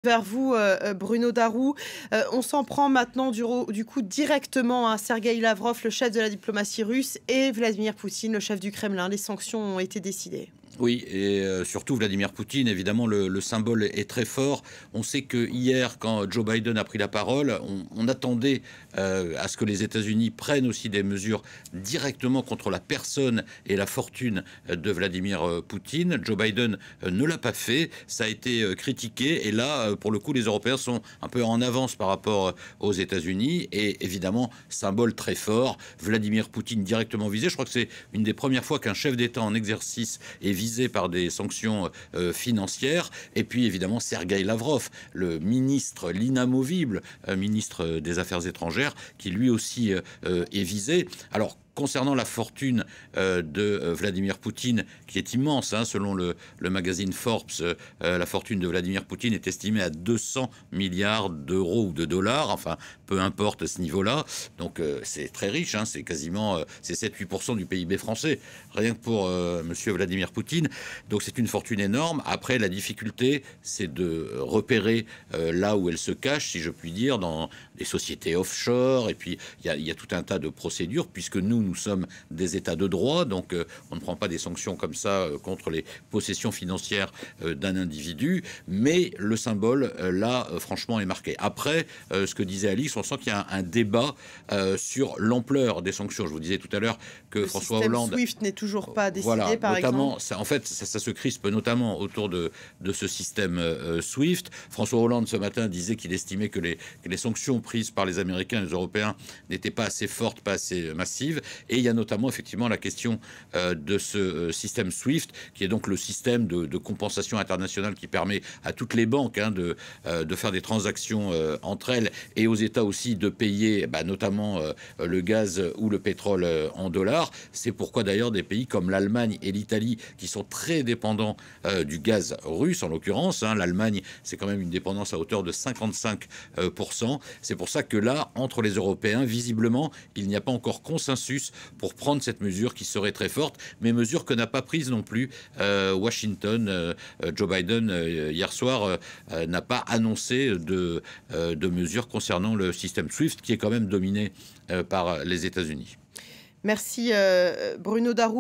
Vers vous, Bruno Darou. On s'en prend maintenant du coup directement à Sergueï Lavrov, le chef de la diplomatie russe, et Vladimir Poutine, le chef du Kremlin. Les sanctions ont été décidées. Oui, et surtout Vladimir Poutine, évidemment, le symbole est très fort. On sait que hier, quand Joe Biden a pris la parole, on attendait à ce que les États-Unis prennent aussi des mesures directement contre la personne et la fortune de Vladimir Poutine. Joe Biden ne l'a pas fait, ça a été critiqué, et là, pour le coup, les Européens sont un peu en avance par rapport aux États-Unis, et évidemment, symbole très fort, Vladimir Poutine directement visé. Je crois que c'est une des premières fois qu'un chef d'État en exercice est visé par des sanctions financières. Et puis évidemment Sergueï Lavrov, le ministre, l'inamovible ministre des Affaires étrangères, qui lui aussi est visé. Alors, concernant la fortune de Vladimir Poutine, qui est immense, hein, selon le magazine Forbes, la fortune de Vladimir Poutine est estimée à 200 milliards d'euros ou de dollars, enfin, peu importe ce niveau-là. Donc c'est très riche, hein, c'est quasiment c'est 7-8% du PIB français, rien que pour monsieur Vladimir Poutine. Donc c'est une fortune énorme. Après, la difficulté, c'est de repérer là où elle se cache, si je puis dire, dans des sociétés offshore. Et puis, il y a tout un tas de procédures, puisque nous sommes des États de droit, donc on ne prend pas des sanctions comme ça contre les possessions financières d'un individu, mais le symbole, là, franchement, est marqué. Après, ce que disait Alix, on sent qu'il y a un débat sur l'ampleur des sanctions. Je vous disais tout à l'heure que François Hollande... Le système SWIFT n'est toujours pas décidé, voilà, par notamment, exemple. en fait, ça se crispe notamment autour de ce système SWIFT. François Hollande, ce matin, disait qu'il estimait que les sanctions prises par les Américains et les Européens n'étaient pas assez fortes, pas assez massives. Et il y a notamment effectivement la question de ce système SWIFT, qui est donc le système de compensation internationale qui permet à toutes les banques de faire des transactions entre elles, et aux États aussi de payer notamment le gaz ou le pétrole en dollars. C'est pourquoi d'ailleurs des pays comme l'Allemagne et l'Italie, qui sont très dépendants du gaz russe en l'occurrence, l'Allemagne, c'est quand même une dépendance à hauteur de 55%. C'est pour ça que là, entre les Européens, visiblement, il n'y a pas encore consensus pour prendre cette mesure qui serait très forte, mais mesure que n'a pas prise non plus Washington. Joe Biden, hier soir, n'a pas annoncé de mesures concernant le système SWIFT, qui est quand même dominé par les États-Unis. Merci Bruno Darou.